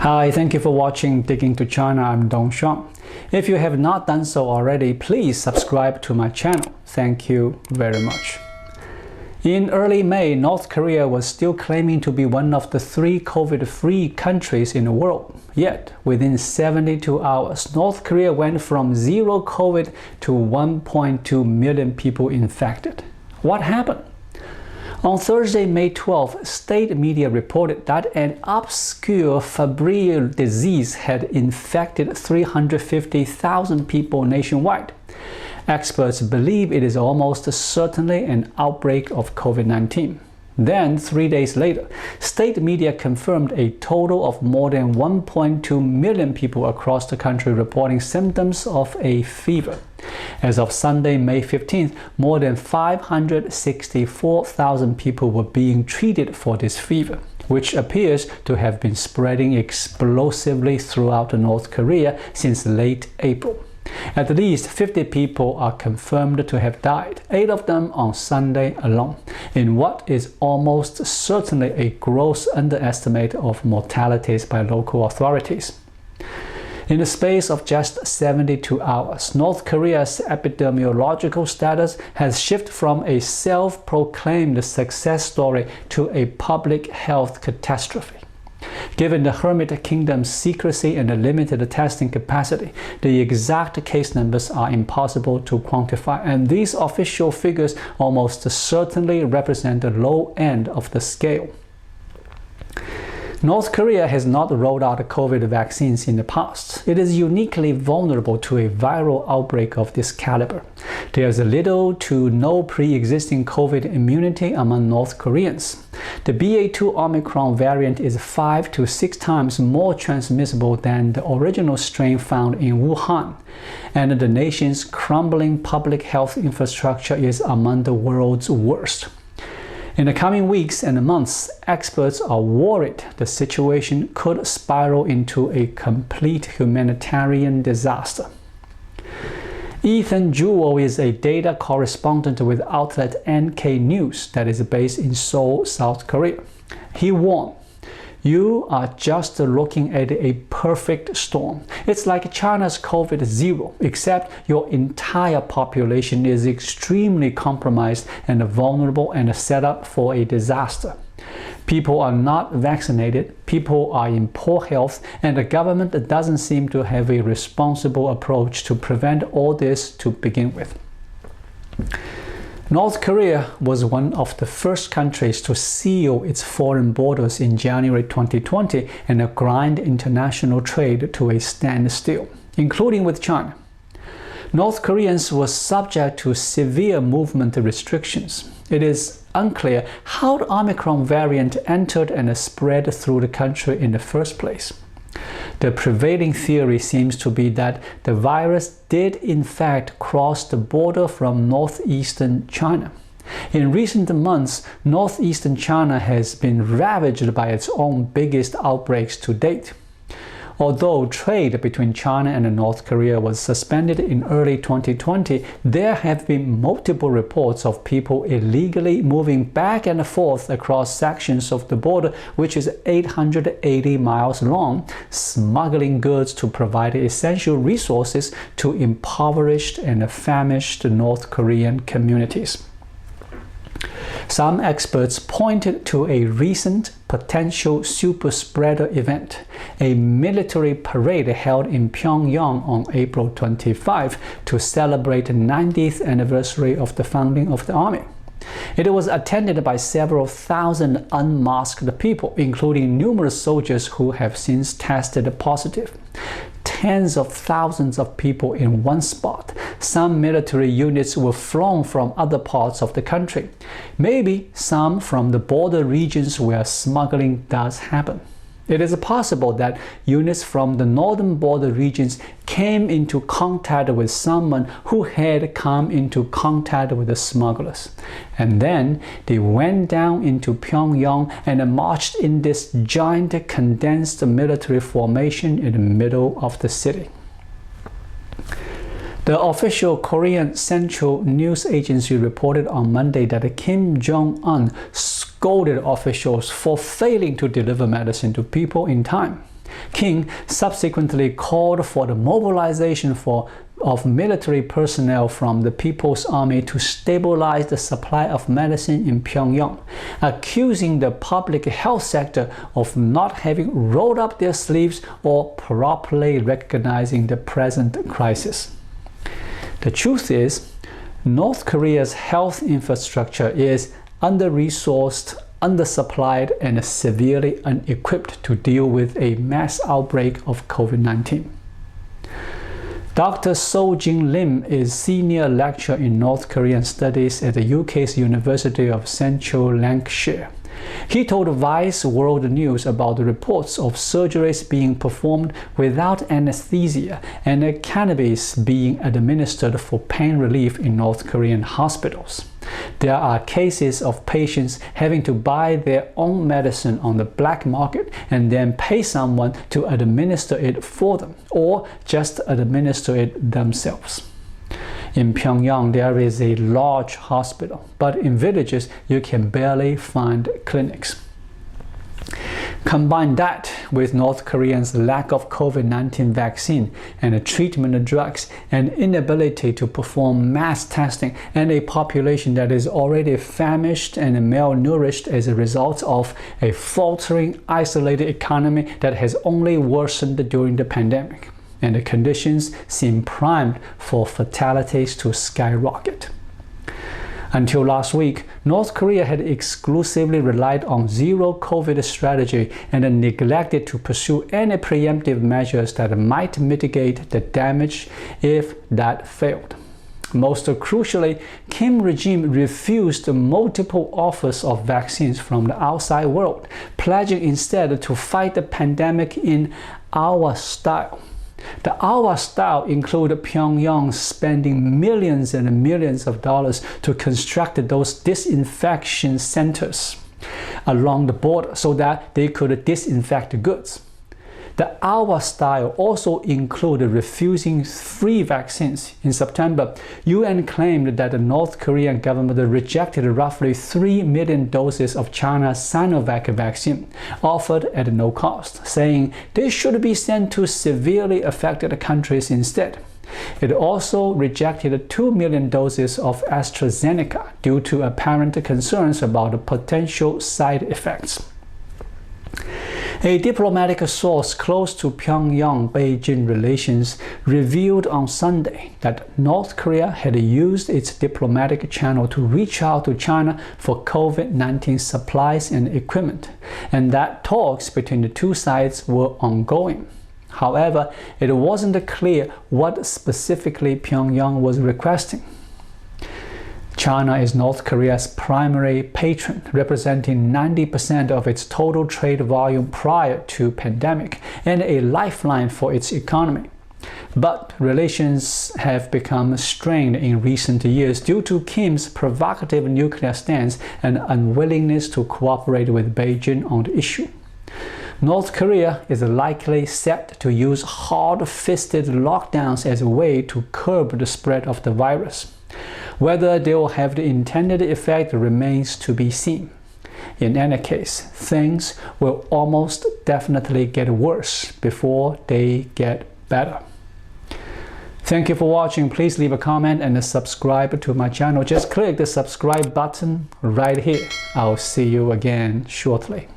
Hi, thank you for watching Digging to China. I'm Dong Shang. If you have not done so already, please subscribe to my channel. Thank you very much. In early May, North Korea was still claiming to be one of the 3 COVID-free countries in the world. Yet, within 72 hours, North Korea went from 0 COVID to 1.2 million people infected. What happened? On Thursday, May 12, state media reported that an obscure febrile disease had infected 350,000 people nationwide. Experts believe it is almost certainly an outbreak of COVID-19. Then, 3 days later, state media confirmed a total of more than 1.2 million people across the country reporting symptoms of a fever. As of Sunday, May 15th, more than 564,000 people were being treated for this fever, which appears to have been spreading explosively throughout North Korea since late April. At least 50 people are confirmed to have died, 8 of them on Sunday alone, in what is almost certainly a gross underestimate of mortalities by local authorities. In the space of just 72 hours, North Korea's epidemiological status has shifted from a self-proclaimed success story to a public health catastrophe. Given the hermit kingdom's secrecy and the limited testing capacity, the exact case numbers are impossible to quantify, and these official figures almost certainly represent the low end of the scale. North Korea has not rolled out COVID vaccines in the past. It is uniquely vulnerable to a viral outbreak of this caliber. There is little to no pre-existing COVID immunity among North Koreans. The BA.2 Omicron variant is 5 to 6 times more transmissible than the original strain found in Wuhan, and the nation's crumbling public health infrastructure is among the world's worst. In the coming weeks and months, experts are worried the situation could spiral into a complete humanitarian disaster. Ethan Jewell is a data correspondent with outlet NK News that is based in Seoul, South Korea. He warned, "You are just looking at a perfect storm. It's like China's COVID-0, except your entire population is extremely compromised and vulnerable and set up for a disaster. People are not vaccinated, people are in poor health, and the government doesn't seem to have a responsible approach to prevent all this to begin with." North Korea was one of the first countries to seal its foreign borders in January 2020 and grind international trade to a standstill, including with China. North Koreans were subject to severe movement restrictions. It is unclear how the Omicron variant entered and spread through the country in the first place. The prevailing theory seems to be that the virus did in fact cross the border from northeastern China. In recent months, northeastern China has been ravaged by its own biggest outbreaks to date. Although trade between China and North Korea was suspended in early 2020, there have been multiple reports of people illegally moving back and forth across sections of the border, which is 880 miles long, smuggling goods to provide essential resources to impoverished and famished North Korean communities. Some experts pointed to a recent potential super spreader event, a military parade held in Pyongyang on April 25 to celebrate the 90th anniversary of the founding of the army. It was attended by several thousand unmasked people, including numerous soldiers who have since tested positive. Tens of thousands of people in one spot. Some military units were flown from other parts of the country. Maybe some from the border regions where smuggling does happen. It is possible that units from the northern border regions came into contact with someone who had come into contact with the smugglers. And then they went down into Pyongyang and marched in this giant condensed military formation in the middle of the city. The official Korean Central News Agency reported on Monday that Kim Jong-un scolded officials for failing to deliver medicine to people in time. Kim subsequently called for the mobilization of military personnel from the People's Army to stabilize the supply of medicine in Pyongyang, accusing the public health sector of not having rolled up their sleeves or properly recognizing the present crisis. The truth is, North Korea's health infrastructure is under-resourced, undersupplied, and severely unequipped to deal with a mass outbreak of COVID-19. Dr. So-Jin Lim is Senior Lecturer in North Korean Studies at the UK's University of Central Lancashire. He told Vice World News about the reports of surgeries being performed without anesthesia and cannabis being administered for pain relief in North Korean hospitals. There are cases of patients having to buy their own medicine on the black market and then pay someone to administer it for them, or just administer it themselves. In Pyongyang, there is a large hospital, but in villages, you can barely find clinics. Combine that with North Koreans' lack of COVID-19 vaccine and treatment drugs, and inability to perform mass testing, and a population that is already famished and malnourished as a result of a faltering, isolated economy that has only worsened during the pandemic. And the conditions seem primed for fatalities to skyrocket. Until last week, North Korea had exclusively relied on zero-COVID strategy and neglected to pursue any preemptive measures that might mitigate the damage if that failed. Most crucially, Kim regime refused multiple offers of vaccines from the outside world, pledging instead to fight the pandemic in our style. The our style included Pyongyang spending millions and millions of dollars to construct those disinfection centers along the border so that they could disinfect goods. The our style also included refusing free vaccines. In September, UN claimed that the North Korean government rejected roughly 3 million doses of China's Sinovac vaccine, offered at no cost, saying they should be sent to severely affected countries instead. It also rejected 2 million doses of AstraZeneca due to apparent concerns about the potential side effects. A diplomatic source close to Pyongyang-Beijing relations revealed on Sunday that North Korea had used its diplomatic channel to reach out to China for COVID-19 supplies and equipment, and that talks between the two sides were ongoing. However, it wasn't clear what specifically Pyongyang was requesting. China is North Korea's primary patron, representing 90% of its total trade volume prior to pandemic and a lifeline for its economy. But relations have become strained in recent years due to Kim's provocative nuclear stance and unwillingness to cooperate with Beijing on the issue. North Korea is likely set to use hard-fisted lockdowns as a way to curb the spread of the virus. Whether they will have the intended effect remains to be seen. In any case, things will almost definitely get worse before they get better. Thank you for watching. Please leave a comment and subscribe to my channel. Just click the subscribe button right here. I'll see you again shortly.